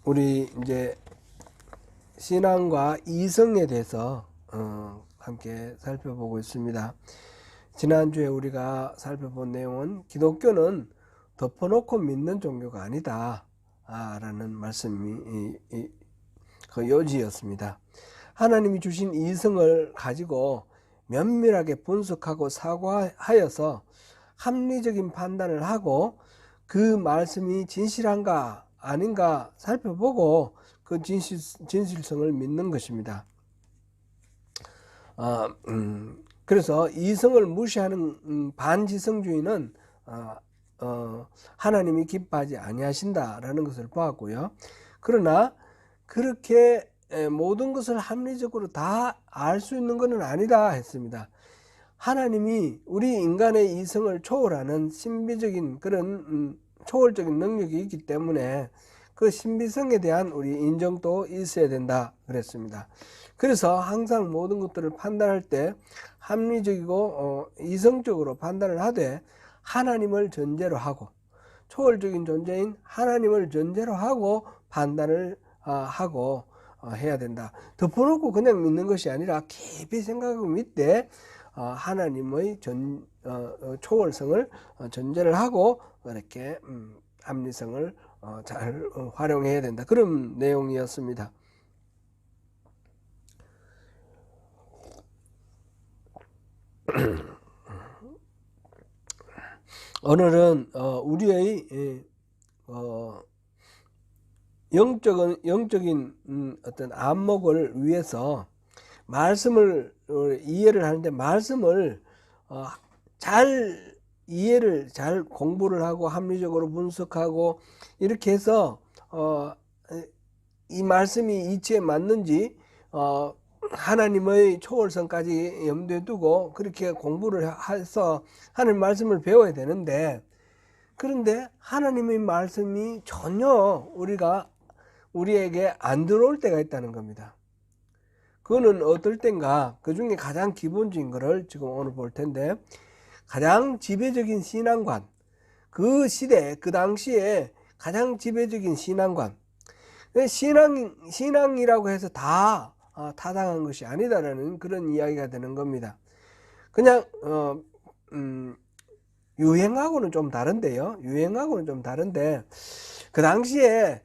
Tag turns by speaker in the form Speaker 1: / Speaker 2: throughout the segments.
Speaker 1: 우리 이제 신앙과 이성에 대해서 함께 살펴보고 있습니다. 지난주에 우리가 살펴본 내용은 기독교는 덮어놓고 믿는 종교가 아니다 라는 말씀이 그 요지였습니다. 하나님이 주신 이성을 가지고 면밀하게 분석하고 사고하여서 합리적인 판단을 하고 그 말씀이 진실한가 아닌가 살펴보고 그 진실성을 믿는 것입니다. 그래서 이성을 무시하는 반지성주의는 하나님이 기뻐하지 아니하신다라는 것을 보았고요. 그러나 그렇게 모든 것을 합리적으로 다 알 수 있는 것은 아니다 했습니다. 하나님이 우리 인간의 이성을 초월하는 신비적인 그런 초월적인 능력이 있기 때문에 그 신비성에 대한 우리 인정도 있어야 된다 그랬습니다. 그래서 항상 모든 것들을 판단할 때 합리적이고 이성적으로 판단을 하되 하나님을 전제로 하고 초월적인 존재인 하나님을 전제로 하고 판단을 하고 해야 된다. 덮어놓고 그냥 믿는 것이 아니라 깊이 생각하고 믿되 하나님의 초월성을 전제를 하고 이렇게 합리성을 잘 활용해야 된다. 그런 내용이었습니다. 오늘은 우리의 영적인 어떤 안목을 위해서 말씀을 이해를 하는데 말씀을 잘 이해를 잘 공부를 하고 합리적으로 분석하고 이렇게 해서 이 말씀이 이치에 맞는지 하나님의 초월성까지 염두에 두고 그렇게 공부를 해서 하나님 말씀을 배워야 되는데, 그런데 하나님의 말씀이 전혀 우리에게 안 들어올 때가 있다는 겁니다. 그거는 어떨 땐가, 그 중에 가장 기본적인 거를 지금 오늘 볼 텐데, 가장 지배적인 신앙관, 그 시대, 그 당시에 가장 지배적인 신앙관, 신앙이라고 해서 다 타당한 것이 아니다라는 그런 이야기가 되는 겁니다. 그냥 유행하고는 좀 다른데요. 유행하고는 좀 다른데 그 당시에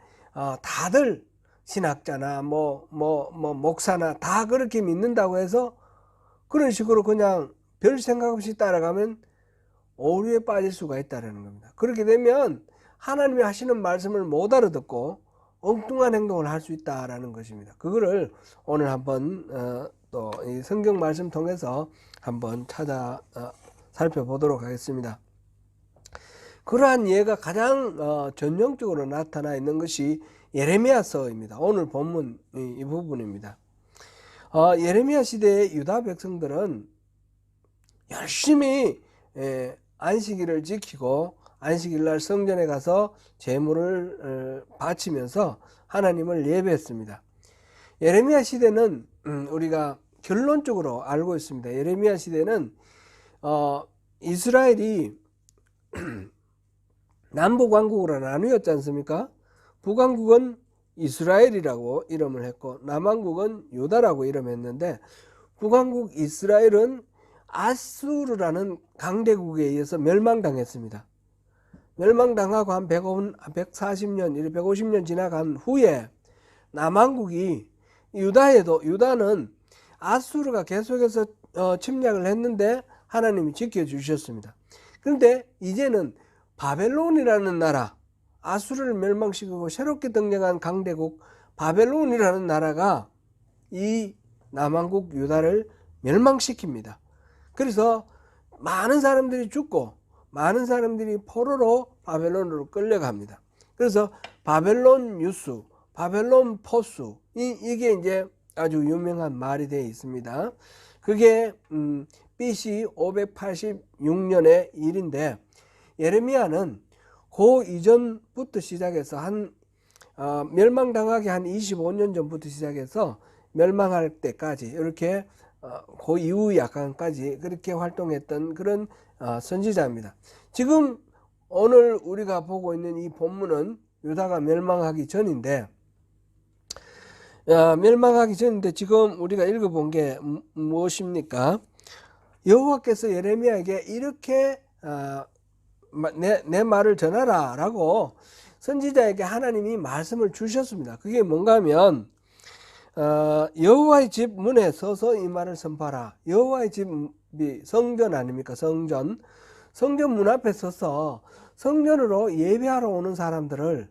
Speaker 1: 다들 신학자나 목사나 다 그렇게 믿는다고 해서 그런 식으로 그냥 별 생각 없이 따라가면 오류에 빠질 수가 있다는 겁니다. 그렇게 되면 하나님이 하시는 말씀을 못 알아듣고 엉뚱한 행동을 할 수 있다라는 것입니다. 그거를 오늘 한번 또 이 성경 말씀 통해서 한번 살펴보도록 하겠습니다. 그러한 예가 가장 전형적으로 나타나 있는 것이 예레미야서입니다. 오늘 본문 이 부분입니다. 예레미야 시대의 유다 백성들은 열심히 안식일을 지키고 안식일날 성전에 가서 제물을 바치면서 하나님을 예배했습니다. 예레미야 시대는 우리가 결론적으로 알고 있습니다. 예레미야 시대는 이스라엘이 남북왕국으로 나누었지 않습니까? 북왕국은 이스라엘이라고 이름을 했고 남왕국은 유다라고 이름했는데, 북왕국 이스라엘은 아수르라는 강대국에 의해서 멸망당했습니다. 멸망당하고 한 140년, 150년 지나간 후에 남왕국이 유다는 아수르가 계속해서 침략을 했는데 하나님이 지켜주셨습니다. 그런데 이제는 바벨론이라는 나라, 아수르를 멸망시키고 새롭게 등장한 강대국 바벨론이라는 나라가 이 남왕국 유다를 멸망시킵니다. 그래서 많은 사람들이 죽고 많은 사람들이 포로로 바벨론으로 끌려갑니다. 그래서 바벨론 유수, 바벨론 포수, 이게 이제 아주 유명한 말이 되어 있습니다. 그게 BC 586년의 일인데, 예레미야는 그 이전부터 시작해서 멸망당하기 한 25년 전부터 시작해서 멸망할 때까지 이렇게 그 이후 약간까지 그렇게 활동했던 그런 선지자입니다. 지금 오늘 우리가 보고 있는 이 본문은 유다가 멸망하기 전인데, 멸망하기 전인데 지금 우리가 읽어본 게 무엇입니까? 여호와께서 예레미야에게 이렇게 내 말을 전하라 라고 선지자에게 하나님이 말씀을 주셨습니다. 그게 뭔가 하면 여호와의 집 문에 서서 이 말을 선포하라. 여호와의 집이 성전 아닙니까? 성전 문 앞에 서서 성전으로 예배하러 오는 사람들을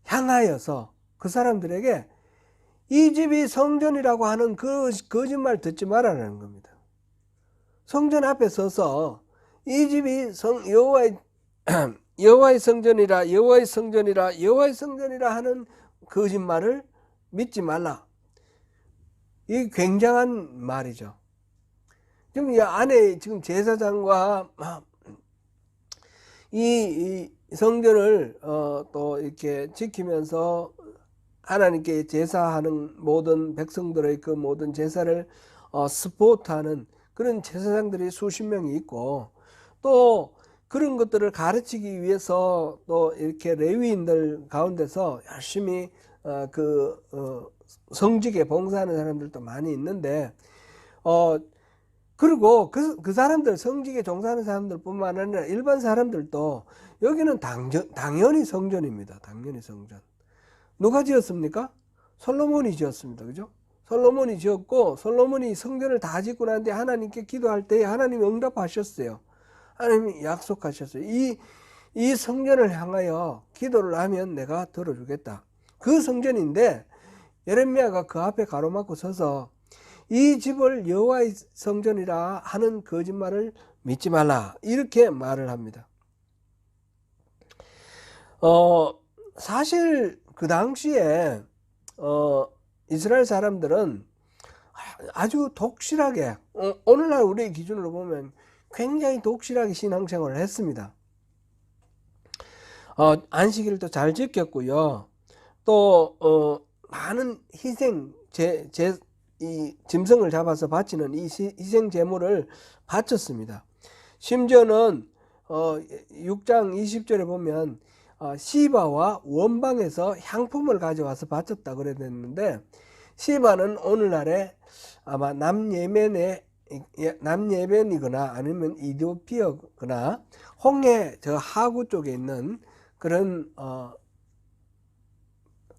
Speaker 1: 향하여서 그 사람들에게 이 집이 성전이라고 하는 그 거짓말 듣지 말라는 겁니다. 성전 앞에 서서 이 집이 여호와의 성전이라 여호와의 성전이라 여호와의 성전이라 하는 거짓말을 믿지 말라. 이 굉장한 말이죠. 지금 이 안에 지금 제사장과 이 성전을 또 이렇게 지키면서 하나님께 제사하는 모든 백성들의 그 모든 제사를 스포트하는 그런 제사장들이 수십 명이 있고, 또 그런 것들을 가르치기 위해서 또 이렇게 레위인들 가운데서 열심히 성직에 봉사하는 사람들도 많이 있는데, 그리고 그 사람들, 성직에 종사하는 사람들 뿐만 아니라 일반 사람들도 여기는 당연히 성전입니다. 당연히 성전. 누가 지었습니까? 솔로몬이 지었습니다. 그죠? 솔로몬이 지었고, 솔로몬이 성전을 다 짓고 난 뒤에 하나님께 기도할 때 하나님이 응답하셨어요. 하나님이 약속하셨어요. 이 성전을 향하여 기도를 하면 내가 들어주겠다. 그 성전인데 예레미야가 그 앞에 가로막고 서서 이 집을 여호와의 성전이라 하는 거짓말을 믿지 말라, 이렇게 말을 합니다. 사실 그 당시에 이스라엘 사람들은 아주 독실하게, 오늘날 우리의 기준으로 보면 굉장히 독실하게 신앙생활을 했습니다. 안식일도 잘 지켰고요. 또 많은 희생, 이 짐승을 잡아서 바치는 이 희생 제물을 바쳤습니다. 심지어는 6장 20절에 보면 시바와 원방에서 향품을 가져와서 바쳤다 그래 됐는데, 시바는 오늘날에 아마 남예멘이거나 아니면 이디오피아거나 홍해 저 하구 쪽에 있는 그런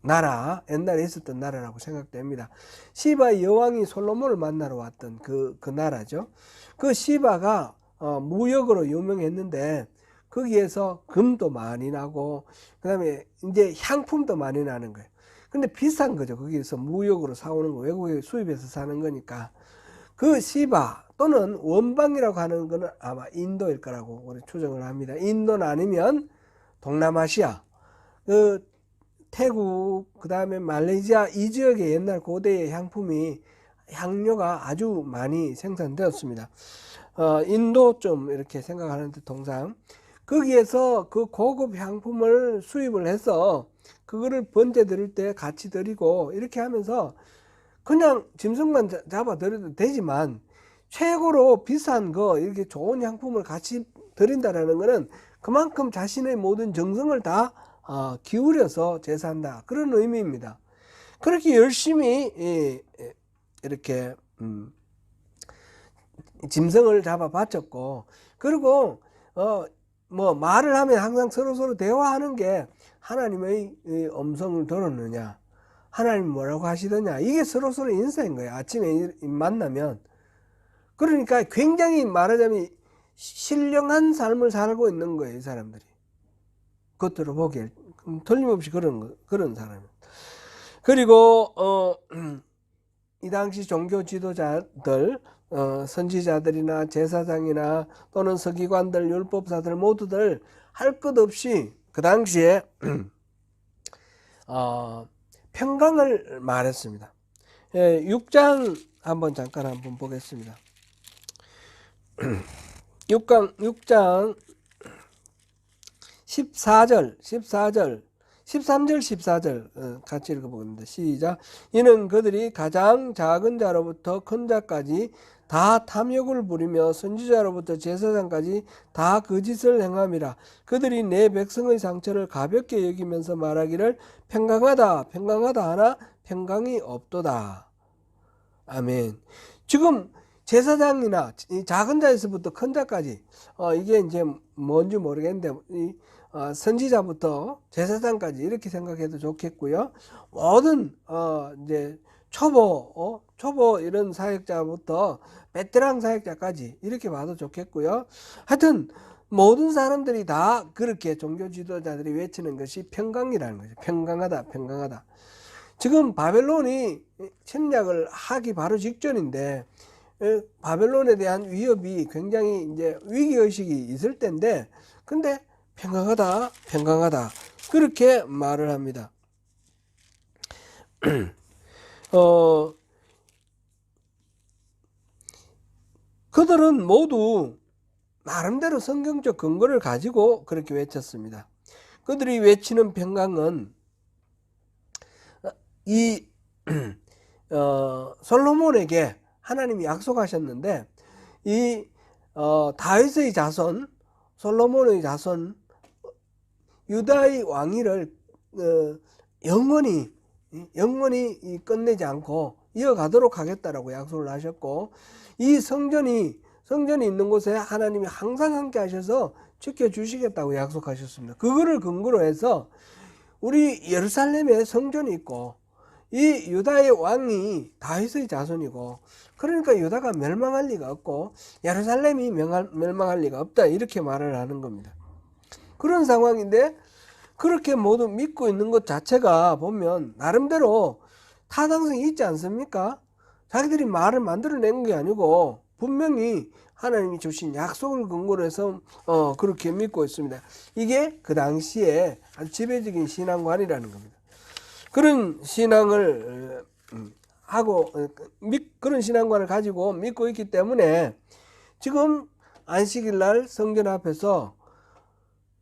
Speaker 1: 나라, 옛날에 있었던 나라라고 생각됩니다. 시바의 여왕이 솔로몬을 만나러 왔던 그 나라죠. 그 시바가 무역으로 유명했는데 거기에서 금도 많이 나고 그 다음에 이제 향품도 많이 나는 거예요. 근데 비싼 거죠. 거기에서 무역으로 사오는 거, 외국에 수입해서 사는 거니까. 그 시바 또는 원방이라고 하는 거는 아마 인도일 거라고 우리 추정을 합니다. 인도는 아니면 동남아시아, 태국, 그 다음에 말레이시아 이 지역의 옛날 고대의 향료가 아주 많이 생산되었습니다. 인도 좀 이렇게 생각하는데 통상 거기에서 그 고급 향품을 수입을 해서 그거를 번제 드릴 때 같이 드리고 이렇게 하면서 그냥 짐승만 잡아 드려도 되지만 최고로 비싼 거, 이렇게 좋은 향품을 같이 드린다라는 것은 그만큼 자신의 모든 정성을 다 기울여서 제사한다, 그런 의미입니다. 그렇게 열심히 이렇게 짐승을 잡아 바쳤고, 그리고 뭐 말을 하면 항상 서로 대화하는 게 하나님의 음성을 들었느냐, 하나님 뭐라고 하시더냐, 이게 서로 인사인 거예요. 아침에 만나면. 그러니까 굉장히 말하자면 신령한 삶을 살고 있는 거예요, 이 사람들이. 겉으로 보기에 틀림없이 그런 사람입니다. 그리고 이 당시 종교 지도자들, 선지자들이나 제사장이나 또는 서기관들, 율법사들 모두들 할 것 없이 그 당시에 평강을 말했습니다. 6장 잠깐 보겠습니다. 6장 13절 14절 같이 읽어보겠습니다. 시작. 이는 그들이 가장 작은 자로부터 큰 자까지 다 탐욕을 부리며 선지자로부터 제사장까지 다 거짓을 행함이라. 그들이 내 백성의 상처를 가볍게 여기면서 말하기를 평강하다 평강하다 하나 평강이 없도다. 아멘. 지금 제사장이나 이 작은 자에서부터 큰 자까지 이게 이제 뭔지 모르겠는데 선지자부터 제사장까지 이렇게 생각해도 좋겠고요. 모든 이제 초보 이런 사역자부터 베테랑 사역자까지 이렇게 봐도 좋겠고요. 하여튼 모든 사람들이 다 그렇게 종교 지도자들이 외치는 것이 평강이라는 거죠. 평강하다 평강하다. 지금 바벨론이 침략을 하기 바로 직전인데 바벨론에 대한 위협이 굉장히 이제 위기의식이 있을 때인데 근데 평강하다 평강하다 그렇게 말을 합니다. 그들은 모두 나름대로 성경적 근거를 가지고 그렇게 외쳤습니다. 그들이 외치는 평강은 이 솔로몬에게 하나님이 약속하셨는데 이 다윗의 자손 솔로몬의 자손 유다의 왕위를 영원히 끝내지 않고 이어가도록 하겠다라고 약속을 하셨고 이 성전이 있는 곳에 하나님이 항상 함께 하셔서 지켜주시겠다고 약속하셨습니다. 그거를 근거로 해서 우리 예루살렘에 성전이 있고 이 유다의 왕이 다윗의 자손이고 그러니까 유다가 멸망할 리가 없고 예루살렘이 멸망할 리가 없다 이렇게 말을 하는 겁니다. 그런 상황인데 그렇게 모두 믿고 있는 것 자체가 보면 나름대로 타당성이 있지 않습니까? 자기들이 말을 만들어낸 게 아니고 분명히 하나님이 주신 약속을 근거로 해서 그렇게 믿고 있습니다. 이게 그 당시에 아주 지배적인 신앙관이라는 겁니다. 그런 신앙을 하고 그런 신앙관을 가지고 믿고 있기 때문에 지금 안식일 날 성전 앞에서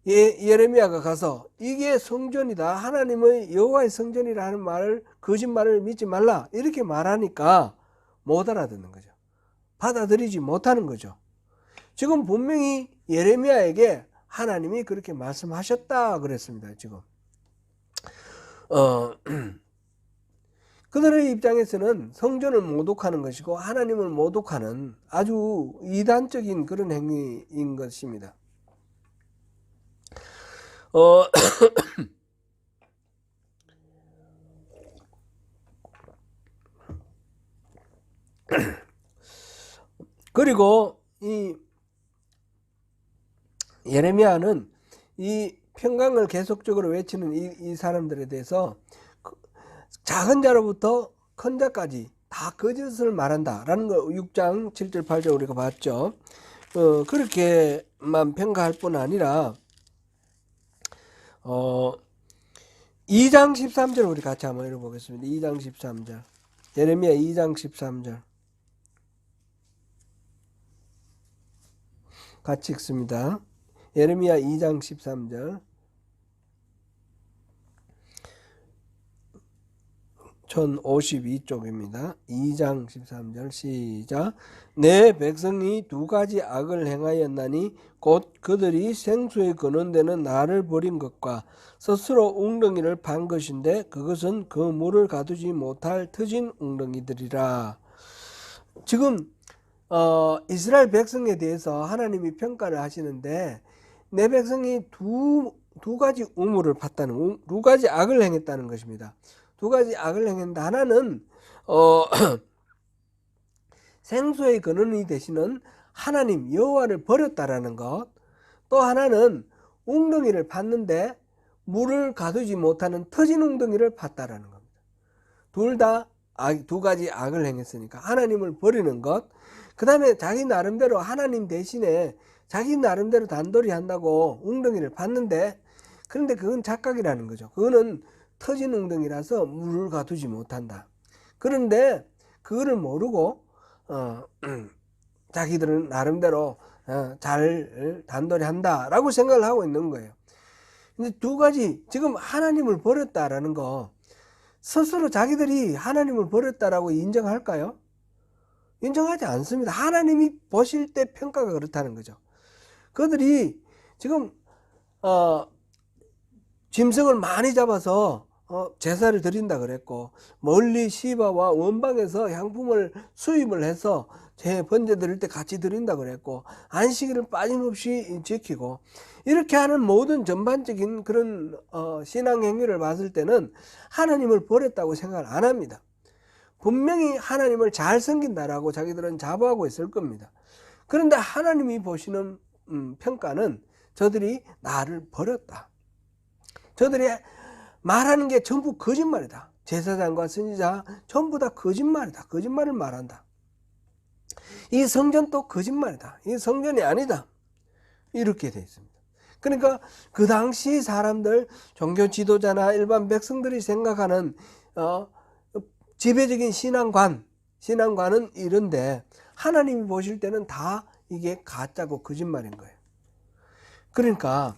Speaker 1: 예레미야가 가서 이게 성전이다 하나님의 여호와의 성전이라 하는 말을 거짓말을 믿지 말라 이렇게 말하니까 못 알아듣는 거죠. 받아들이지 못하는 거죠. 지금 분명히 예레미야에게 하나님이 그렇게 말씀하셨다 그랬습니다. 지금 그들의 입장에서는 성전을 모독하는 것이고 하나님을 모독하는 아주 이단적인 그런 행위인 것입니다. 그리고 이 예레미야는 이 평강을 계속적으로 외치는 이 사람들에 대해서 작은 자로부터 큰 자까지 다 거짓을 말한다라는 거 6장 7절 8절 우리가 봤죠. 그렇게만 평가할 뿐 아니라 2장 13절 우리 같이 한번 읽어보겠습니다. 2장 13절 예레미야 2장 13절 같이 읽습니다. 예레미야 2장 13절 1052쪽입니다. 2장 13절 시작. 내 백성이 두 가지 악을 행하였나니 곧 그들이 생수에 거는 데는 나를 버린 것과 스스로 웅덩이를 판 것인데 그것은 그 물을 가두지 못할 터진 웅덩이들이라. 지금 이스라엘 백성에 대해서 하나님이 평가를 하시는데 내 백성이 두 가지 우물을 팠다는 두 가지 악을 행했다는 것입니다. 두 가지 악을 행했다. 하나는 생수의 근원이 되시는 하나님 여호와를 버렸다라는 것. 또 하나는 웅덩이를 팠는데 물을 가두지 못하는 터진 웅덩이를 팠다라는 겁니다. 둘 다 두 가지 악을 행했으니까 하나님을 버리는 것. 그 다음에 자기 나름대로 하나님 대신에 자기 나름대로 단돌이 한다고 웅덩이를 팠는데 그런데 그건 착각이라는 거죠. 그거는 터진 웅덩이라서 물을 가두지 못한다. 그런데 그거를 모르고 자기들은 나름대로 잘 단돌이 한다라고 생각을 하고 있는 거예요. 근데 두 가지 지금 하나님을 버렸다라는 거 스스로 자기들이 하나님을 버렸다라고 인정할까요? 인정하지 않습니다. 하나님이 보실 때 평가가 그렇다는 거죠. 그들이 지금 짐승을 많이 잡아서 제사를 드린다 그랬고, 멀리 시바와 원방에서 향품을 수입을 해서 제 번제 드릴 때 같이 드린다 그랬고, 안식일을 빠짐없이 지키고, 이렇게 하는 모든 전반적인 그런 신앙 행위를 봤을 때는 하나님을 버렸다고 생각을 안 합니다. 분명히 하나님을 잘 섬긴다라고 자기들은 자부하고 있을 겁니다. 그런데 하나님이 보시는 평가는 저들이 나를 버렸다. 저들이 말하는 게 전부 거짓말이다. 제사장과 선지자 전부 다 거짓말이다. 거짓말을 말한다. 이 성전도 거짓말이다. 이 성전이 아니다. 이렇게 되어 있습니다. 그러니까 그 당시 사람들, 종교 지도자나 일반 백성들이 생각하는 지배적인 신앙관은 이런데, 하나님이 보실 때는 다 이게 가짜고 거짓말인 거예요. 그러니까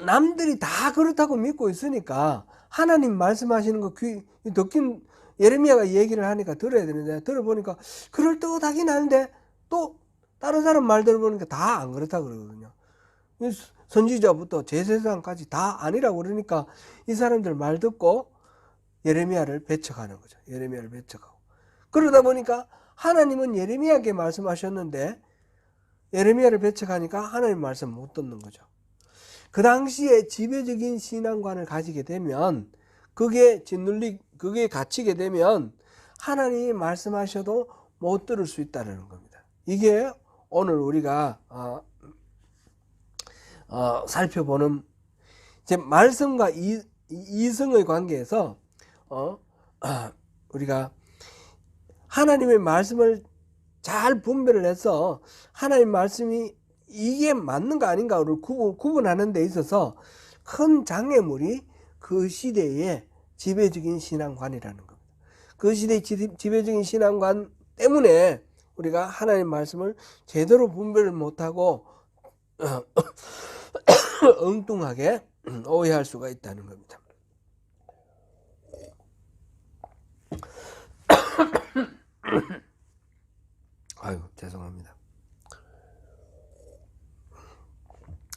Speaker 1: 남들이 다 그렇다고 믿고 있으니까 하나님 말씀하시는 거 듣긴, 예레미야가 얘기를 하니까 들어야 되는데, 들어보니까 그럴듯하긴 한데 또 다른 사람 말 들어보니까 다 안 그렇다 그러거든요. 선지자부터 제사장까지 다 아니라고 그러니까 이 사람들 말 듣고 예레미야를 배척하는 거죠. 예레미야를 배척하고. 그러다 보니까 하나님은 예레미야에게 말씀하셨는데 예레미야를 배척하니까 하나님 말씀 못 듣는 거죠. 그 당시에 지배적인 신앙관을 가지게 되면, 그게 그게 갇히게 되면 하나님이 말씀하셔도 못 들을 수 있다는 겁니다. 이게 오늘 우리가 살펴보는 이제 말씀과 이성의 관계에서 우리가 하나님의 말씀을 잘 분별을 해서 하나님 말씀이 이게 맞는가 아닌가를 구분하는 데 있어서 큰 장애물이 그 시대의 지배적인 신앙관이라는 겁니다. 그 시대의 지배적인 신앙관 때문에 우리가 하나님 말씀을 제대로 분별을 못하고 엉뚱하게 오해할 수가 있다는 겁니다. 아유, 죄송합니다.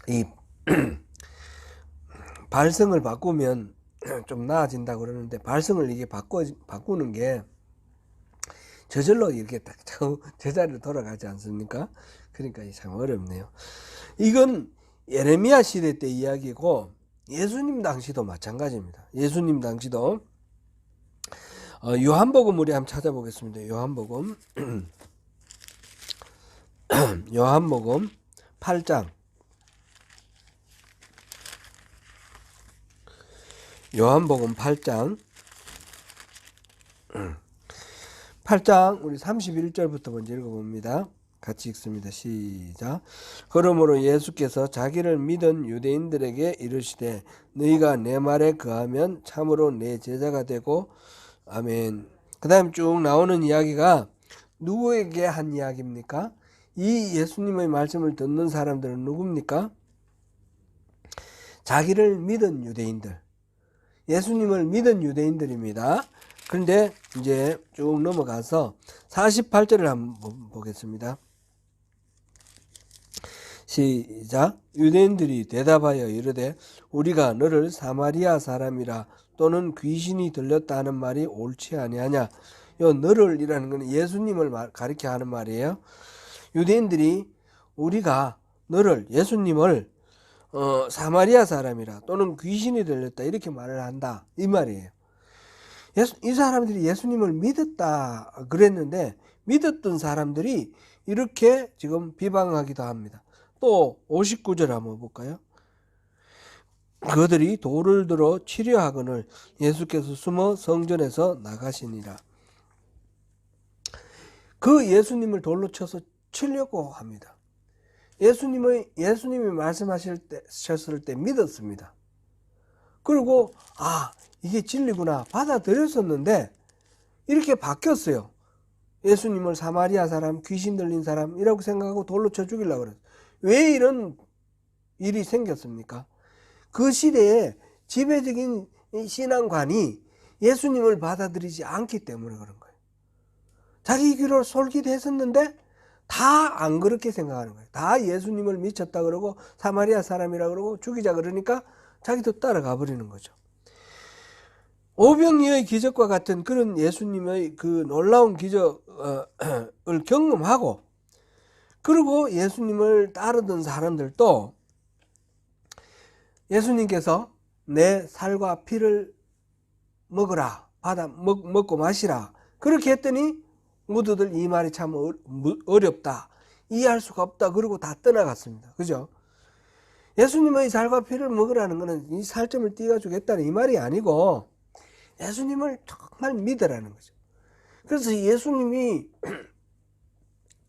Speaker 1: 이 발성을 바꾸면 좀 나아진다고 그러는데, 발성을 이게 바꾸는 게 저절로 이렇게 딱 제자리로 돌아가지 않습니까? 그러니까 참 어렵네요. 이건 예레미야 시대 때 이야기고 예수님 당시도 마찬가지입니다. 예수님 당시도 요한복음 우리 한번 찾아보겠습니다. 요한복음 요한복음 8장 요한복음 8장 우리 31절부터 먼저 읽어봅니다. 같이 읽습니다. 시작. 그러므로 예수께서 자기를 믿은 유대인들에게 이르시되 너희가 내 말에 거하면 참으로 내 제자가 되고. 아멘. 그 다음 쭉 나오는 이야기가 누구에게 한 이야기입니까? 이 예수님의 말씀을 듣는 사람들은 누굽니까? 자기를 믿은 유대인들, 예수님을 믿은 유대인들입니다. 그런데 이제 쭉 넘어가서 48절을 한번 보겠습니다. 시작. 유대인들이 대답하여 이르되 우리가 너를 사마리아 사람이라 또는 귀신이 들렸다 하는 말이 옳지 아니하냐. 요 너를 이라는 것은 예수님을 가리켜 하는 말이에요. 유대인들이 우리가 너를, 예수님을 사마리아 사람이라 또는 귀신이 들렸다 이렇게 말을 한다 이 말이에요. 이 사람들이 예수님을 믿었다 그랬는데 믿었던 사람들이 이렇게 지금 비방하기도 합니다. 또 59절 한번 볼까요? 그들이 돌을 들어 치려하거늘 예수께서 숨어 성전에서 나가시니라. 그 예수님을 돌로 쳐서 치려고 합니다. 예수님이 말씀하셨을 때 믿었습니다. 그리고 이게 진리구나 받아들였었는데 이렇게 바뀌었어요. 예수님을 사마리아 사람, 귀신 들린 사람이라고 생각하고 돌로 쳐 죽이려고 그랬어요. 왜 이런 일이 생겼습니까? 그 시대에 지배적인 신앙관이 예수님을 받아들이지 않기 때문에 그런 거예요. 자기 귀로 솔깃했었는데 다 안 그렇게 생각하는 거예요. 다 예수님을 미쳤다 그러고 사마리아 사람이라 그러고 죽이자 그러니까 자기도 따라가 버리는 거죠. 오병이의 기적과 같은 그런 예수님의 그 놀라운 기적을 경험하고, 그리고 예수님을 따르던 사람들도 예수님께서 내 살과 피를 먹으라, 먹고 마시라 그렇게 했더니 모두들 이 말이 참 어렵다, 이해할 수가 없다, 그러고 다 떠나갔습니다. 그죠? 예수님의 살과 피를 먹으라는 것은 이 살점을 띄워주겠다는 이 말이 아니고 예수님을 정말 믿으라는 거죠. 그래서 예수님이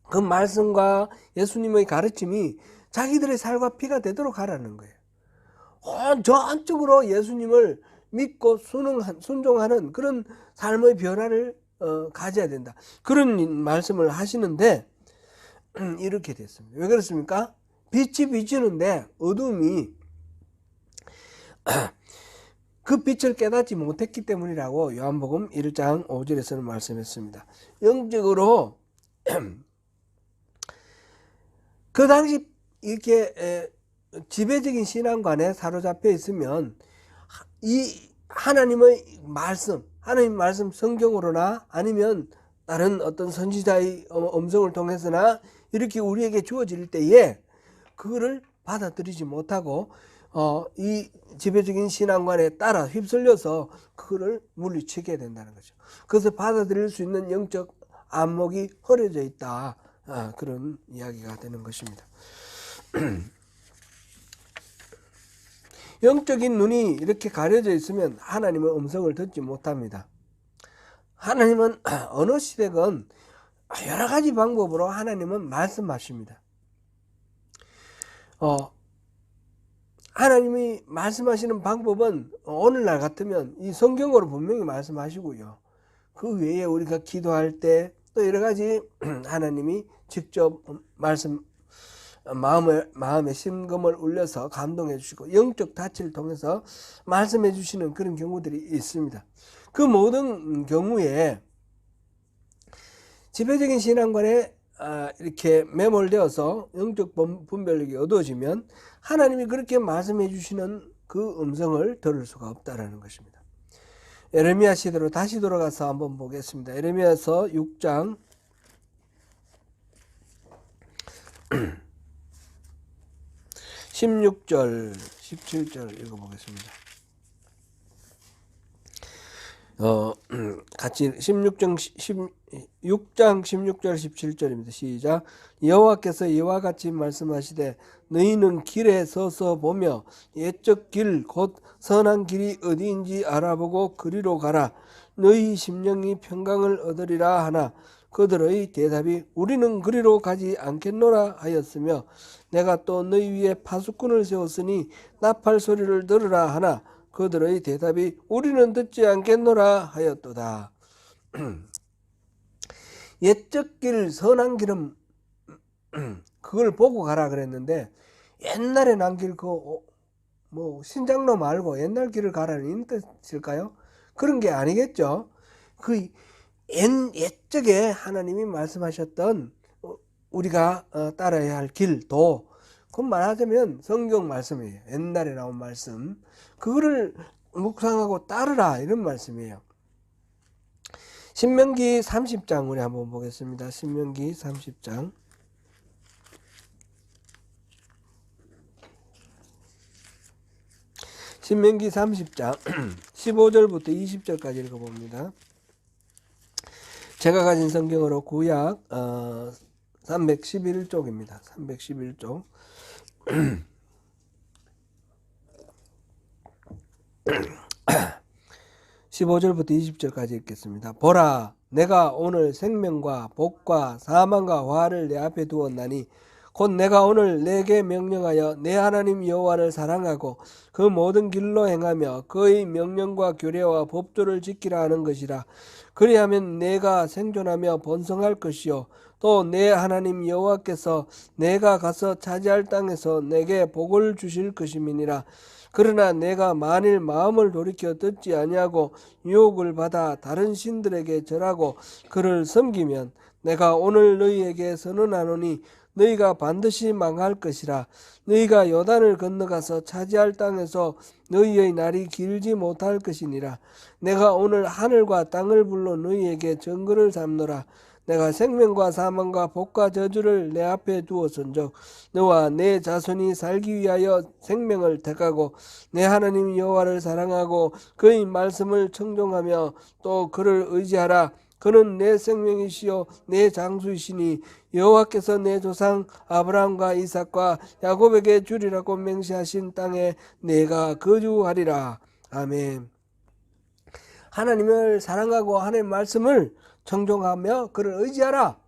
Speaker 1: 그 말씀과 예수님의 가르침이 자기들의 살과 피가 되도록 하라는 거예요. 전적으로 예수님을 믿고 순종하는 그런 삶의 변화를 가져야 된다, 그런 말씀을 하시는데 이렇게 됐습니다. 왜 그렇습니까? 빛이 비치는데 어둠이 그 빛을 깨닫지 못했기 때문이라고 요한복음 1장 5절에서는 말씀했습니다. 영적으로 그 당시 이렇게 지배적인 신앙관에 사로잡혀 있으면 이 하나님의 말씀 성경으로나 아니면 다른 어떤 선지자의 음성을 통해서나 이렇게 우리에게 주어질 때에 그거를 받아들이지 못하고 이 지배적인 신앙관에 따라 휩쓸려서 그거를 물리치게 된다는 거죠. 그것을 받아들일 수 있는 영적 안목이 흐려져 있다, 그런 이야기가 되는 것입니다. 영적인 눈이 이렇게 가려져 있으면 하나님의 음성을 듣지 못합니다. 하나님은 어느 시대건 여러 가지 방법으로 하나님은 말씀하십니다. 하나님이 말씀하시는 방법은 오늘날 같으면 이 성경으로 분명히 말씀하시고요. 그 외에 우리가 기도할 때 또 여러 가지 하나님이 직접 마음에 심금을 울려서 감동해 주시고 영적 타치를 통해서 말씀해 주시는 그런 경우들이 있습니다. 그 모든 경우에 지배적인 신앙관에 이렇게 매몰되어서 영적 분별력이 어두워지면 하나님이 그렇게 말씀해 주시는 그 음성을 들을 수가 없다라는 것입니다. 에레미야 시대로 다시 돌아가서 한번 보겠습니다. 에레미야서 6장 16절 17절 읽어보겠습니다. 같이 6장 16절 17절입니다. 시작. 여호와께서 이와 같이 말씀하시되 너희는 길에 서서 보며 옛적 길 곧 선한 길이 어디인지 알아보고 그리로 가라. 너희 심령이 평강을 얻으리라 하나 그들의 대답이 우리는 그리로 가지 않겠노라 하였으며 내가 또 너희 위에 파수꾼을 세웠으니 나팔 소리를 들으라 하나 그들의 대답이 우리는 듣지 않겠노라 하였도다. 옛적 길 선한 길은 그걸 보고 가라 그랬는데 옛날에 난 길 신장로 말고 옛날 길을 가라는 뜻일까요? 그런 게 아니겠죠. 그 옛적에 하나님이 말씀하셨던 우리가 따라야 할 길도 그 말하자면 성경 말씀이에요. 옛날에 나온 말씀, 그거를 묵상하고 따르라 이런 말씀이에요. 신명기 30장 우리 한번 보겠습니다. 신명기 30장 신명기 30장 15절부터 20절까지 읽어봅니다. 제가 가진 성경으로 구약 311쪽입니다. 311쪽 15절부터 20절까지 읽겠습니다. 보라, 내가 오늘 생명과 복과 사망과 화를 내 앞에 두었나니 곧 내가 오늘 내게 명령하여 내 하나님 여호와를 사랑하고 그 모든 길로 행하며 그의 명령과 규례와 법도를 지키라 하는 것이라. 그리하면 내가 생존하며 번성할 것이요 또 내 하나님 여호와께서 내가 가서 차지할 땅에서 내게 복을 주실 것임이니라. 그러나 내가 만일 마음을 돌이켜 듣지 아니하고 유혹을 받아 다른 신들에게 절하고 그를 섬기면 내가 오늘 너희에게 선언하노니 너희가 반드시 망할 것이라. 너희가 요단을 건너가서 차지할 땅에서 너희의 날이 길지 못할 것이니라. 내가 오늘 하늘과 땅을 불러 너희에게 증거를 삼노라. 내가 생명과 사망과 복과 저주를 내 앞에 두었은즉 너와 내 자손이 살기 위하여 생명을 택하고 내 하나님 여호와를 사랑하고 그의 말씀을 청종하며 또 그를 의지하라. 그는 내 생명이시요 내 장수이시니 여호와께서 내 조상 아브라함과 이삭과 야곱에게 주리라고 맹세하신 땅에 내가 거주하리라. 아멘. 하나님을 사랑하고 하나님의 말씀을 청종하며 그를 의지하라.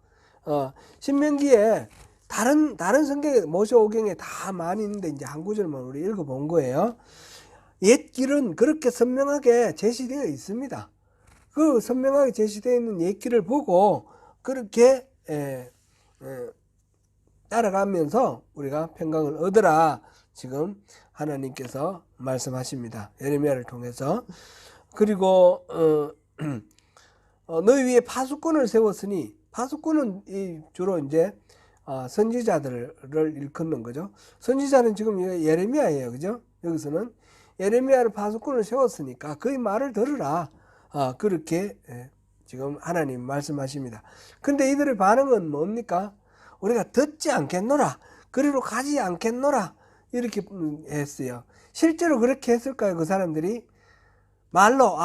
Speaker 1: 신명기에 다른 성경에 모세오경에 다 많이 있는데 이제 한 구절만 우리 읽어본 거예요. 옛 길은 그렇게 선명하게 제시되어 있습니다. 그 선명하게 제시되어 있는 옛 길을 보고 그렇게 따라가면서 우리가 평강을 얻으라. 지금 하나님께서 말씀하십니다. 예레미야를 통해서. 그리고 너희 위에 파수꾼을 세웠으니, 파수꾼은 주로 이제 선지자들을 일컫는 거죠. 선지자는 지금 예레미야예요, 그죠? 여기서는 예레미야를 파수꾼을 세웠으니까 그의 말을 들으라. 그렇게 지금 하나님 말씀하십니다. 근데 이들의 반응은 뭡니까? 우리가 듣지 않겠노라, 그리로 가지 않겠노라, 이렇게 했어요. 실제로 그렇게 했을까요? 그 사람들이 말로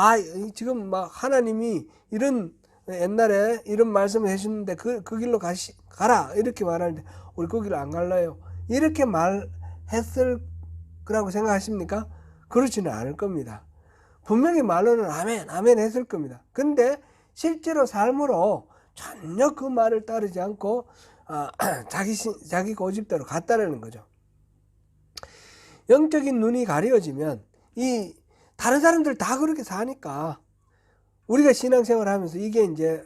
Speaker 1: 지금 막 하나님이 이런 옛날에 이런 말씀을 해주는데 그 길로 가라 이렇게 말하는데 우리 그 길로 안 갈래요, 이렇게 말했을 거라고 생각하십니까? 그렇지는 않을 겁니다. 분명히 말로는 아멘 아멘 했을 겁니다. 근데 실제로 삶으로 전혀 그 말을 따르지 않고 자기 고집대로 갔다라는 거죠. 영적인 눈이 가려지면 이 다른 사람들 다 그렇게 사니까 우리가 신앙생활을 하면서 이게 이제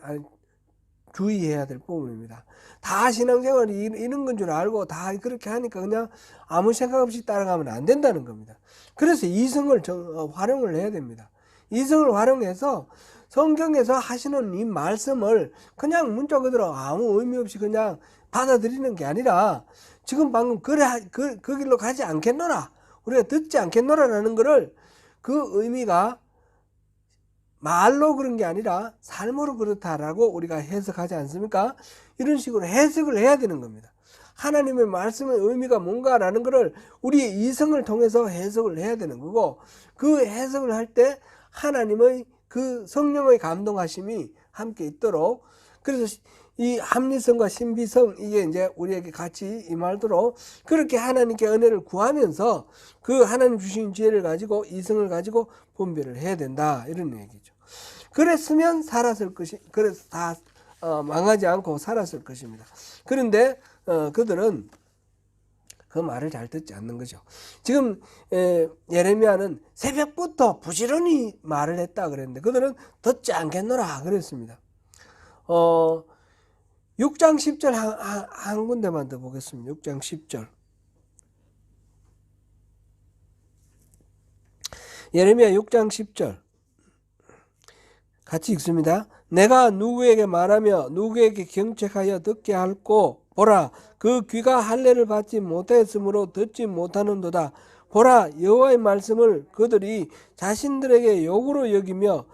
Speaker 1: 주의해야 될 부분입니다. 다 신앙생활이 이런 건 줄 알고 다 그렇게 하니까 그냥 아무 생각 없이 따라가면 안 된다는 겁니다. 그래서 이성을 활용을 해야 됩니다. 이성을 활용해서 성경에서 하시는 이 말씀을 그냥 문자 그대로 아무 의미 없이 그냥 받아들이는 게 아니라 지금 방금 그 길로 가지 않겠노라, 우리가 듣지 않겠노라라는 거를 그 의미가 말로 그런 게 아니라 삶으로 그렇다라고 우리가 해석하지 않습니까? 이런 식으로 해석을 해야 되는 겁니다. 하나님의 말씀의 의미가 뭔가라는 것을 우리의 이성을 통해서 해석을 해야 되는 거고, 그 해석을 할 때 하나님의 그 성령의 감동하심이 함께 있도록, 그래서 이 합리성과 신비성 이게 이제 우리에게 같이 임하도록 그렇게 하나님께 은혜를 구하면서 그 하나님 주신 지혜를 가지고 이성을 가지고 분별을 해야 된다, 이런 얘기죠. 그랬으면 살았을 것이, 그래서 다 망하지 않고 살았을 것입니다. 그런데 그들은 그 말을 잘 듣지 않는 거죠. 지금 예레미야는 새벽부터 부지런히 말을 했다 그랬는데 그들은 듣지 않겠노라 그랬습니다. 6장 10절 한 군데만 더 보겠습니다. 6장 10절. 예레미야 6장 10절 같이 읽습니다. 내가 누구에게 말하며 누구에게 경책하여 듣게 할꼬 보라, 그 귀가 할례를 받지 못했으므로 듣지 못하는도다. 보라, 여호와의 말씀을 그들이 자신들에게 욕으로 여기며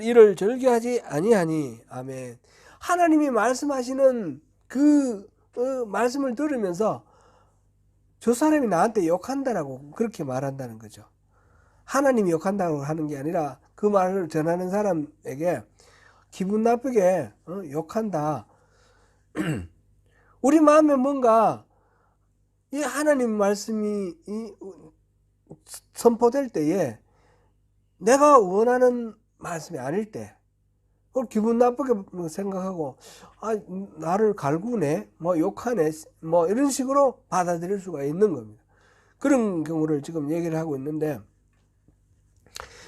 Speaker 1: 이를 즐겨하지 아니하니. 아멘. 하나님이 말씀하시는 그 말씀을 들으면서 저 사람이 나한테 욕한다라고 그렇게 말한다는 거죠. 하나님이 욕한다고 하는 게 아니라 그 말을 전하는 사람에게 기분 나쁘게 욕한다. 우리 마음에 뭔가 이 하나님 말씀이 선포될 때에 내가 원하는 말씀이 아닐 때 기분 나쁘게 생각하고 나를 갈구네, 욕하네, 이런 식으로 받아들일 수가 있는 겁니다. 그런 경우를 지금 얘기를 하고 있는데,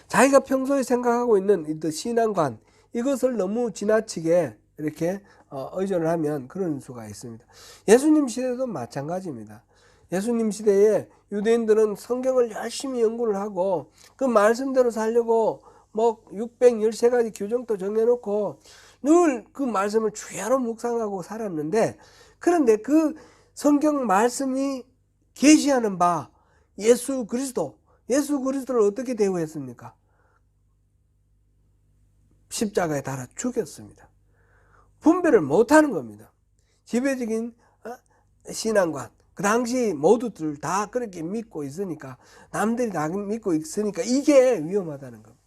Speaker 1: 자기가 평소에 생각하고 있는 이 신앙관 이것을 너무 지나치게 이렇게 의존을 하면 그런 수가 있습니다. 예수님 시대도 마찬가지입니다. 예수님 시대에 유대인들은 성경을 열심히 연구를 하고 그 말씀대로 살려고 뭐 613가지 규정도 정해놓고 늘 그 말씀을 주야로 묵상하고 살았는데, 그런데 그 성경 말씀이 계시하는 바 예수 그리스도를 어떻게 대우했습니까? 십자가에 달아 죽였습니다. 분별을 못하는 겁니다. 지배적인 신앙관, 그 당시 모두들 다 그렇게 믿고 있으니까, 남들이 다 믿고 있으니까 이게 위험하다는 겁니다.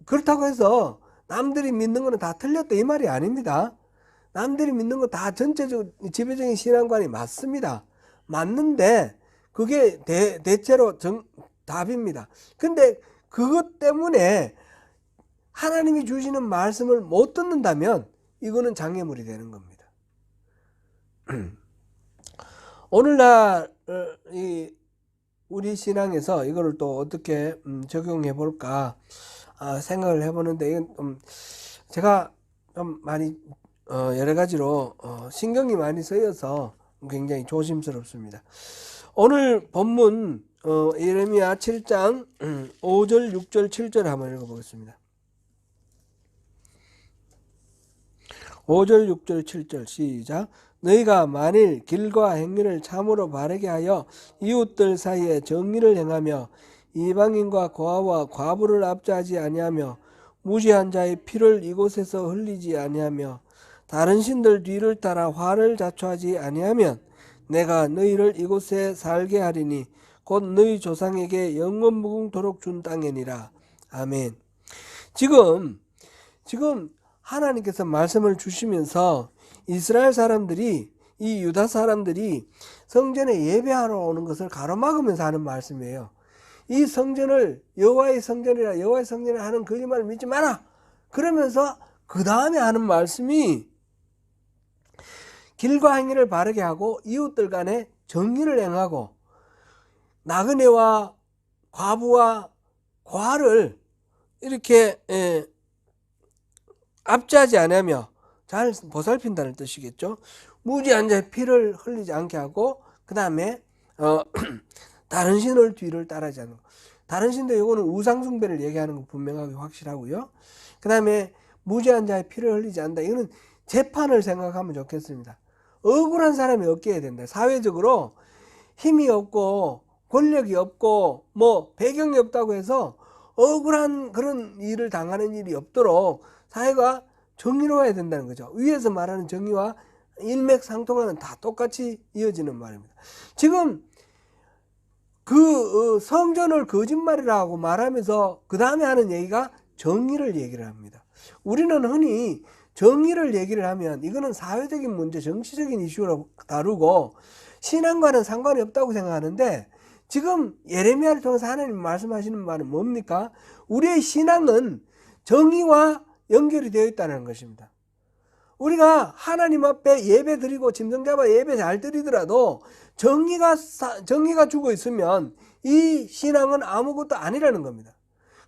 Speaker 1: 그렇다고 해서 남들이 믿는 거는 다 틀렸다 이 말이 아닙니다. 남들이 믿는 거 다 전체적으로 지배적인 신앙관이 맞습니다. 맞는데 그게 대체로 답입니다. 근데 그것 때문에 하나님이 주시는 말씀을 못 듣는다면 이거는 장애물이 되는 겁니다. 오늘날 우리 신앙에서 이거를 또 어떻게 적용해 볼까 생각을 해보는데, 이건 제가 좀 많이 여러 가지로 신경이 많이 쓰여서 굉장히 조심스럽습니다. 오늘 본문 예레미야 7장 5절 6절 7절 한번 읽어보겠습니다. 5절 6절 7절 시작. 너희가 만일 길과 행위를 참으로 바르게 하여 이웃들 사이에 정의를 행하며 이방인과 고아와 과부를 압제하지 아니하며 무지한 자의 피를 이곳에서 흘리지 아니하며 다른 신들 뒤를 따라 화를 자초하지 아니하면 내가 너희를 이곳에 살게 하리니 곧 너희 조상에게 영원무궁토록 준 땅이니라. 아멘. 지금 하나님께서 말씀을 주시면서 이스라엘 사람들이, 이 유다 사람들이 성전에 예배하러 오는 것을 가로막으면서 하는 말씀이에요. 이 성전을 여호와의 성전이라 하는 거짓말을 믿지 마라. 그러면서 그 다음에 하는 말씀이 길과 행위를 바르게 하고 이웃들 간에 정의를 행하고 나그네와 과부와 고아를 이렇게 압제하지 않으며 잘 보살핀다는 뜻이겠죠. 무지한 자의 피를 흘리지 않게 하고, 그 다음에 다른 신을 뒤를 따르지 않는 거. 다른 신도 이거는 우상숭배를 얘기하는 거 분명하게 확실하고요. 그 다음에 무지한 자의 피를 흘리지 않는다. 이거는 재판을 생각하면 좋겠습니다. 억울한 사람이 없게 된다. 사회적으로 힘이 없고 권력이 없고 뭐 배경이 없다고 해서 억울한 그런 일을 당하는 일이 없도록 사회가 정의로워야 된다는 거죠. 위에서 말하는 정의와 일맥상통하는 다 똑같이 이어지는 말입니다. 지금 그 성전을 거짓말이라고 말하면서 그 다음에 하는 얘기가 정의를 얘기를 합니다. 우리는 흔히 정의를 얘기를 하면 이거는 사회적인 문제, 정치적인 이슈로 다루고 신앙과는 상관이 없다고 생각하는데, 지금 예레미야를 통해서 하나님 말씀하시는 말은 뭡니까? 우리의 신앙은 정의와 연결이 되어 있다는 것입니다. 우리가 하나님 앞에 예배 드리고 짐승 잡아 예배 잘 드리더라도 정의가 죽어 있으면 이 신앙은 아무것도 아니라는 겁니다.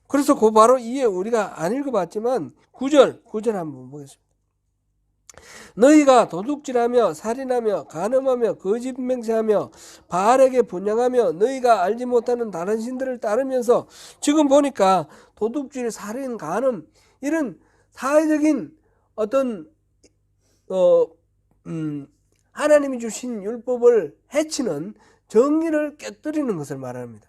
Speaker 1: 그래서 그 바로 이에 우리가 안 읽어봤지만 9절 한번 보겠습니다. 너희가 도둑질하며 살인하며 간음하며 거짓 맹세하며 바알에게 분향하며 너희가 알지 못하는 다른 신들을 따르면서, 지금 보니까 도둑질, 살인, 간음 이런 사회적인 어떤 하나님이 주신 율법을 해치는 정의를 깨뜨리는 것을 말합니다.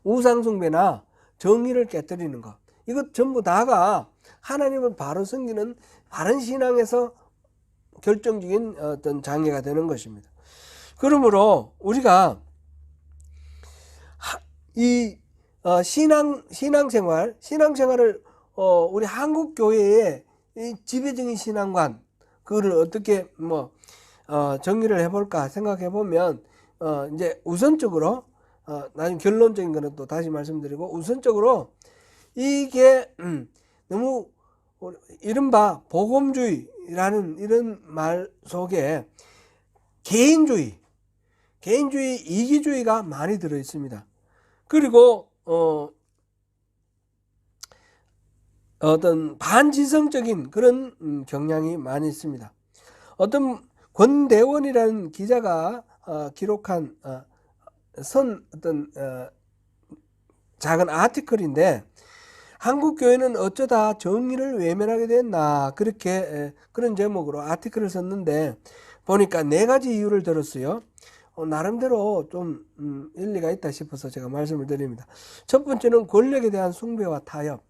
Speaker 1: 우상숭배나 정의를 깨뜨리는 것, 이것 전부 다가 하나님을 바로 섬기는 바른 신앙에서 결정적인 어떤 장애가 되는 것입니다. 그러므로 우리가 이 신앙생활을 우리 한국 교회의 이 지배적인 신앙관, 그거를 어떻게 정리를 해볼까 생각해 보면, 이제 우선적으로 나중에 결론적인 거는 또 다시 말씀드리고, 우선적으로 이게 너무 이른바 복음주의라는 이런 말 속에 개인주의, 이기주의가 많이 들어 있습니다. 그리고 어떤 반지성적인 그런 경향이 많이 있습니다. 어떤 권대원이라는 기자가 기록한 어떤 작은 아티클인데, 한국 교회는 어쩌다 정의를 외면하게 됐나, 그렇게 그런 제목으로 아티클을 썼는데 보니까 4가지 이유를 들었어요. 나름대로 좀 일리가 있다 싶어서 제가 말씀을 드립니다. 첫 번째는 권력에 대한 숭배와 타협.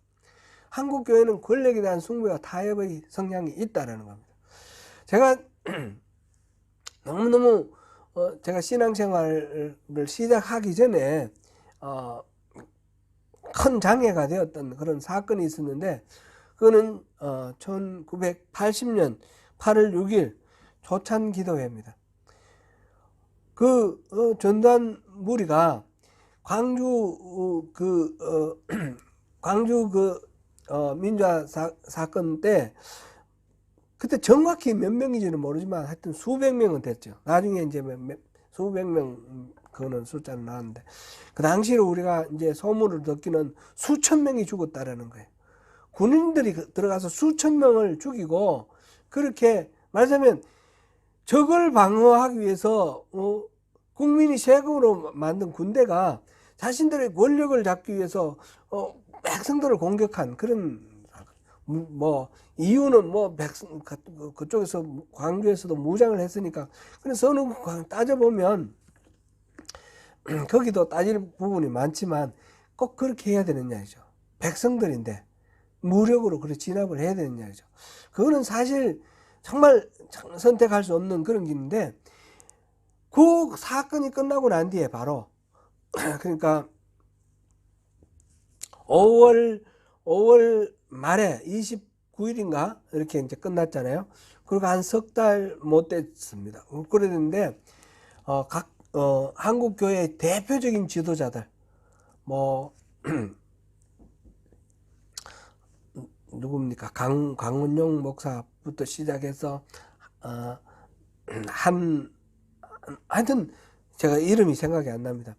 Speaker 1: 한국 교회는 권력에 대한 숭배와 타협의 성향이 있다라는 겁니다. 제가 너무너무 제가 신앙생활을 시작하기 전에 큰 장애가 되었던 그런 사건이 있었는데, 그거는 1980년 8월 6일 조찬기도회입니다. 그 전두환 무리가 광주 광주 민주화 사건 때, 그때 정확히 몇 명인지는 모르지만 하여튼 수백 명은 됐죠. 나중에 이제 수백 명 그거는 숫자는 나왔는데, 그 당시로 우리가 이제 소문을 듣기는 수천 명이 죽었다라는 거예요. 군인들이 들어가서 수천 명을 죽이고, 그렇게 말하자면 적을 방어하기 위해서 국민이 세금으로 만든 군대가 자신들의 권력을 잡기 위해서 백성들을 공격한 그런, 뭐 이유는 뭐 그쪽에서 광주에서도 무장을 했으니까. 그래서 어느 따져보면 거기도 따질 부분이 많지만 꼭 그렇게 해야 되느냐죠. 백성들인데 무력으로 그렇게 진압을 해야 되느냐죠. 그거는 사실 정말 선택할 수 없는 그런 길인데, 그 사건이 끝나고 난 뒤에 바로 그러니까 5월 말에 29일인가 이렇게 이제 끝났잖아요. 그리고 한 석 달 못 됐습니다. 그랬는데 한국 교회의 대표적인 지도자들, 뭐 누굽니까? 강은용 목사부터 시작해서 하여튼 제가 이름이 생각이 안 납니다.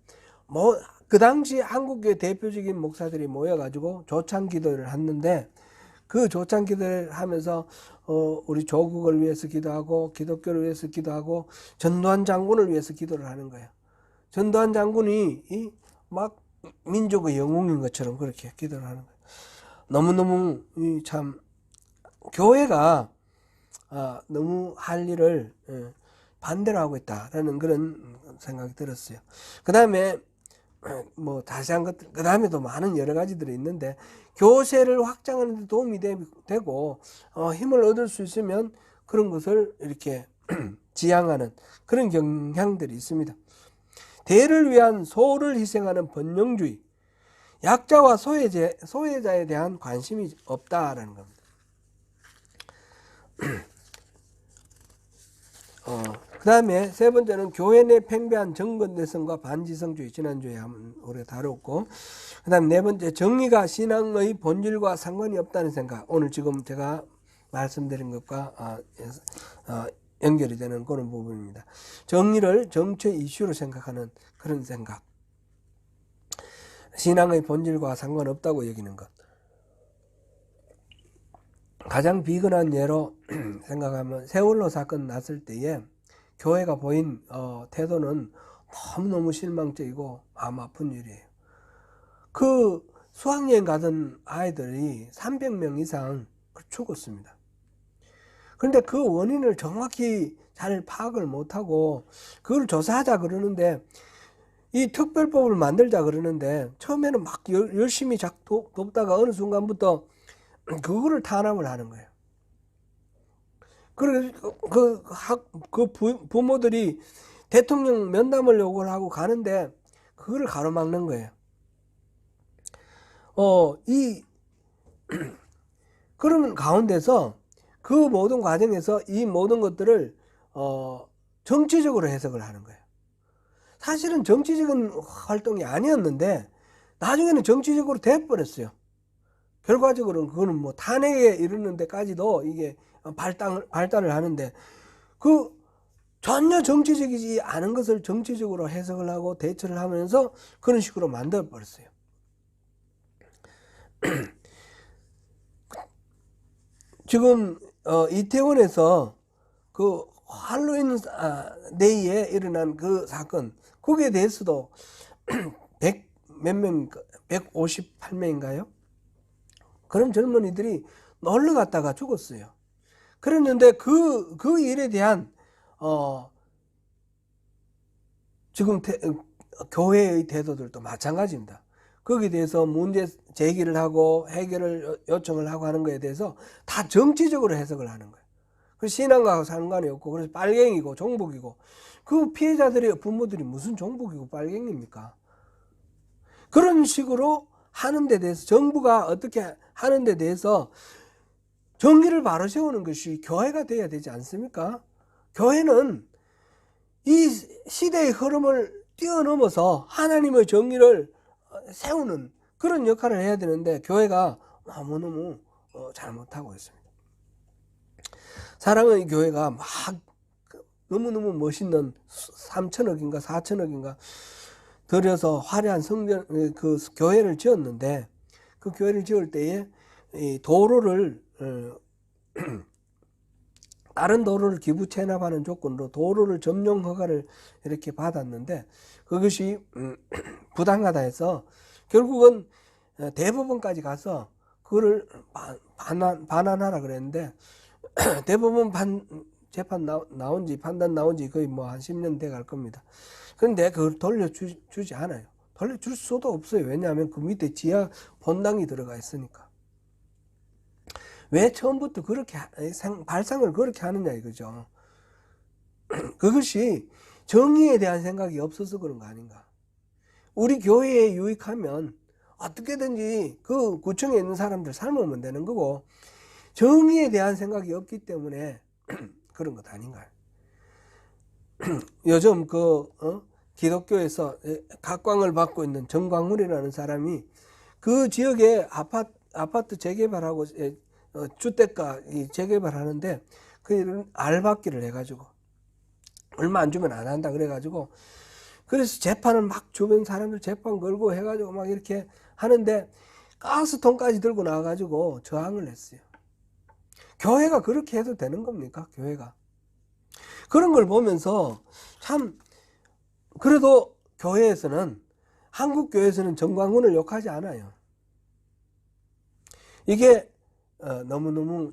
Speaker 1: 뭐 그 당시 한국교회 대표적인 목사들이 모여가지고 조찬 기도를 했는데, 그 조찬 기도를 하면서 우리 조국을 위해서 기도하고 기독교를 위해서 기도하고 전두환 장군을 위해서 기도를 하는 거예요. 전두환 장군이 막 민족의 영웅인 것처럼 그렇게 기도를 하는 거예요. 너무너무 참 교회가 너무 할 일을 반대로 하고 있다라는 그런 생각이 들었어요. 그 다음에 뭐 자세한 것들, 그 다음에도 많은 여러 가지들이 있는데, 교세를 확장하는 데 도움이 되고 힘을 얻을 수 있으면 그런 것을 이렇게 지향하는 그런 경향들이 있습니다. 대를 위한 소를 희생하는 번영주의, 약자와 소외자에 대한 관심이 없다라는 겁니다. 그 다음에 세 번째는 교회 내 팽배한 정건대성과 반지성주의, 지난주에 한번 오래 다뤘고, 그 다음 네 번째, 정의가 신앙의 본질과 상관이 없다는 생각. 오늘 지금 제가 말씀드린 것과 연결이 되는 그런 부분입니다. 정의를 정치 이슈로 생각하는 그런 생각. 신앙의 본질과 상관없다고 여기는 것. 가장 비근한 예로 생각하면 세월호 사건 났을 때에 교회가 보인 태도는 너무너무 실망적이고 마음 아픈 일이에요. 그 수학여행 가던 아이들이 300명 이상 죽었습니다. 그런데 그 원인을 정확히 잘 파악을 못하고 그걸 조사하자 그러는데, 이 특별법을 만들자 그러는데, 처음에는 막 열심히 돕다가 어느 순간부터 그거를 탄압을 하는 거예요. 그래서 그 부모들이 대통령 면담을 요구를 하고 가는데 그거를 가로막는 거예요. 그러는 가운데서 그 모든 과정에서 이 모든 것들을 정치적으로 해석을 하는 거예요. 사실은 정치적인 활동이 아니었는데 나중에는 정치적으로 돼버렸어요. 결과적으로는 그거는 뭐 탄핵에 이르는 데까지도 이게 발달을 하는데, 그 전혀 정치적이지 않은 것을 정치적으로 해석을 하고 대처를 하면서 그런 식으로 만들어 버렸어요. 지금 이태원에서 그 할로윈 데이에 일어난 그 사건, 거기에 대해서도 100 몇 명, 158명인가요? 그런 젊은이들이 놀러 갔다가 죽었어요. 그랬는데 그 일에 대한 지금 교회의 태도들도 마찬가지입니다. 거기에 대해서 문제 제기를 하고 해결을 요청을 하고 하는 거에 대해서 다 정치적으로 해석을 하는 거예요. 그 신앙과 상관이 없고, 그래서 빨갱이고 종북이고, 그 피해자들의 부모들이 무슨 종북이고 빨갱이입니까? 그런 식으로 하는 데 대해서, 정부가 어떻게 하는 데 대해서 정의를 바로 세우는 것이 교회가 돼야 되지 않습니까? 교회는 이 시대의 흐름을 뛰어넘어서 하나님의 정의를 세우는 그런 역할을 해야 되는데, 교회가 너무너무 잘못하고 있습니다. 사랑의 교회가 막 너무너무 멋있는 3천억인가 4천억인가 들여서 화려한 성전, 그 교회를 지었는데, 그 교회를 지을 때에 이 도로를 다른 도로를 기부 체납하는 조건으로 도로를 점용 허가를 이렇게 받았는데, 그것이 부당하다 해서 결국은 대법원까지 가서 그거를 반환하라 그랬는데, 대법원 재판 나온 지, 판단 나온 지 거의 뭐 한 10년 돼 갈 겁니다. 그런데 그걸 돌려주지 않아요. 돌려줄 수도 없어요. 왜냐하면 그 밑에 지하 본당이 들어가 있으니까. 왜 처음부터 그렇게 발상을 그렇게 하느냐 이거죠. 그것이 정의에 대한 생각이 없어서 그런 거 아닌가. 우리 교회에 유익하면 어떻게든지 그 구청에 있는 사람들 삶으면 되는 거고, 정의에 대한 생각이 없기 때문에 그런 것 아닌가요? 요즘 기독교에서 각광을 받고 있는 정광훈이라는 사람이 그 지역에 아파트 재개발하고 주택가 재개발하는데, 그 일은 알박기를 해가지고 얼마 안 주면 안 한다 그래가지고, 그래서 재판을 막 주변 사람들 재판 걸고 해가지고 막 이렇게 하는데, 가스통까지 들고 나와가지고 저항을 했어요. 교회가 그렇게 해도 되는 겁니까? 교회가. 그런 걸 보면서 참, 그래도 교회에서는, 한국 교회에서는 정광훈을 욕하지 않아요. 이게 너무너무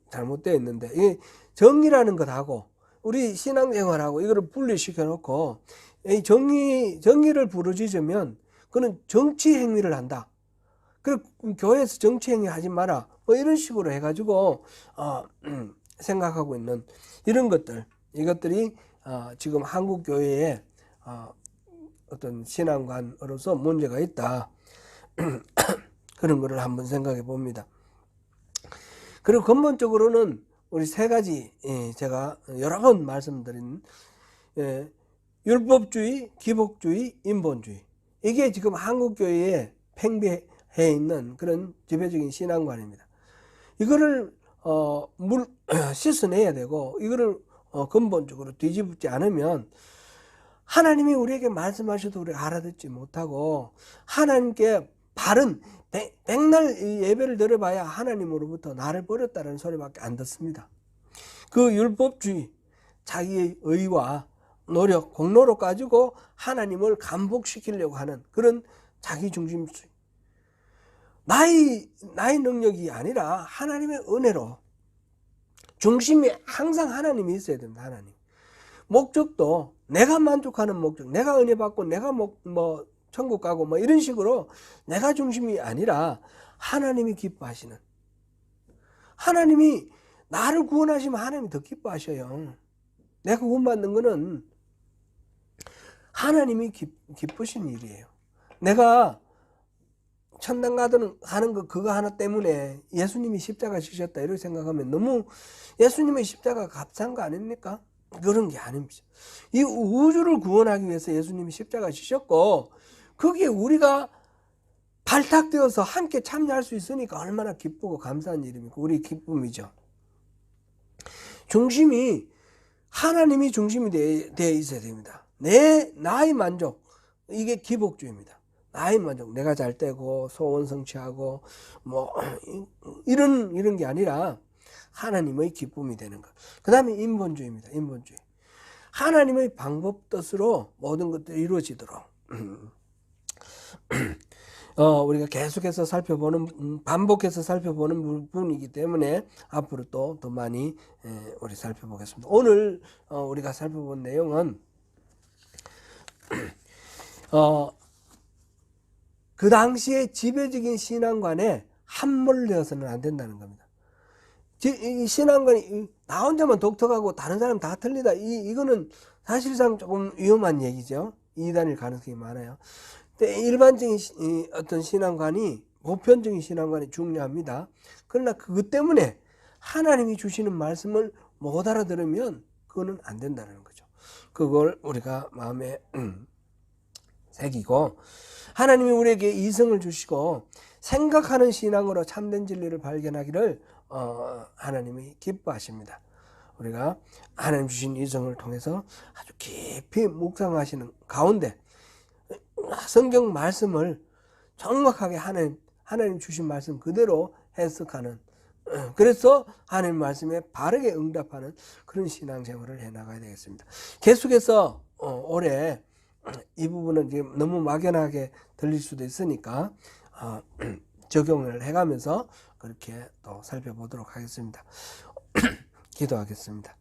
Speaker 1: 잘못되어 있는데, 이 정의라는 것하고 우리 신앙생활하고 이거를 분리시켜 놓고, 이 정의를 부르짖으면 그는 정치 행위를 한다. 그리고 교회에서 정치 행위 하지 마라. 뭐 이런 식으로 해가지고 생각하고 있는 이런 것들, 이것들이 지금 한국 교회에 어떤 신앙관으로서 문제가 있다. 그런 거를 한번 생각해 봅니다. 그리고 근본적으로는 우리 세 가지, 제가 여러 번 말씀드린 율법주의, 기복주의, 인본주의, 이게 지금 한국 교회에 팽배해 있는 그런 지배적인 신앙관입니다. 이거를 씻어내야 되고, 이거를 근본적으로 뒤집지 않으면 하나님이 우리에게 말씀하셔도 우리가 알아듣지 못하고, 하나님께 바른 백날 예배를 드려봐야 하나님으로부터 나를 버렸다는 소리밖에 안 듣습니다. 그 율법주의, 자기의 의와 노력, 공로로 가지고 하나님을 감복시키려고 하는 그런 자기중심주의, 나의 능력이 아니라 하나님의 은혜로, 중심이 항상 하나님이 있어야 됩니다. 하나님. 목적도 내가 만족하는 목적, 내가 은혜 받고 내가 뭐 천국 가고 뭐 이런 식으로 내가 중심이 아니라 하나님이 기뻐하시는, 하나님이 나를 구원하시면 하나님이 더 기뻐하셔요. 내가 구원받는 거는 하나님이 기쁘신 일이에요. 내가 천당 가는 거 그거 하나 때문에 예수님이 십자가 지셨다 이렇게 생각하면 너무 예수님의 십자가 값싼 거 아닙니까? 그런 게 아닙니다. 이 우주를 구원하기 위해서 예수님이 십자가 지셨고, 거기에 우리가 발탁되어서 함께 참여할 수 있으니까 얼마나 기쁘고 감사한 일입니까? 우리 기쁨이죠. 중심이 하나님이 중심이 되어 있어야 됩니다. 나의 만족, 이게 기복주의입니다. 나의 만족, 내가 잘 되고 소원 성취하고 뭐 이런 게 아니라 하나님의 기쁨이 되는 것. 그 다음에 인본주의입니다. 인본주의. 하나님의 방법 뜻으로 모든 것들이 이루어지도록 우리가 계속해서 살펴보는, 반복해서 살펴보는 부분이기 때문에 앞으로 또 더 많이 우리 살펴보겠습니다. 오늘 우리가 살펴본 내용은 그 당시에 지배적인 신앙관에 함몰되어서는 안 된다는 겁니다. 이 신앙관이 나 혼자만 독특하고 다른 사람 다 틀리다. 이거는 사실상 조금 위험한 얘기죠. 이단일 가능성이 많아요. 근데 일반적인 어떤 신앙관이, 보편적인 신앙관이 중요합니다. 그러나 그것 때문에 하나님이 주시는 말씀을 못 알아들으면 그거는 안 된다는 거죠. 그걸 우리가 마음에 새기고, 하나님이 우리에게 이성을 주시고 생각하는 신앙으로 참된 진리를 발견하기를 하나님이 기뻐하십니다. 우리가 하나님 주신 이성을 통해서 아주 깊이 묵상하시는 가운데 성경 말씀을 정확하게 하나님 주신 말씀 그대로 해석하는, 그래서 하나님 말씀에 바르게 응답하는 그런 신앙생활을 해나가야 되겠습니다. 계속해서 올해 이 부분은 지금 너무 막연하게 들릴 수도 있으니까 적용을 해가면서 그렇게 또 살펴보도록 하겠습니다. 기도하겠습니다.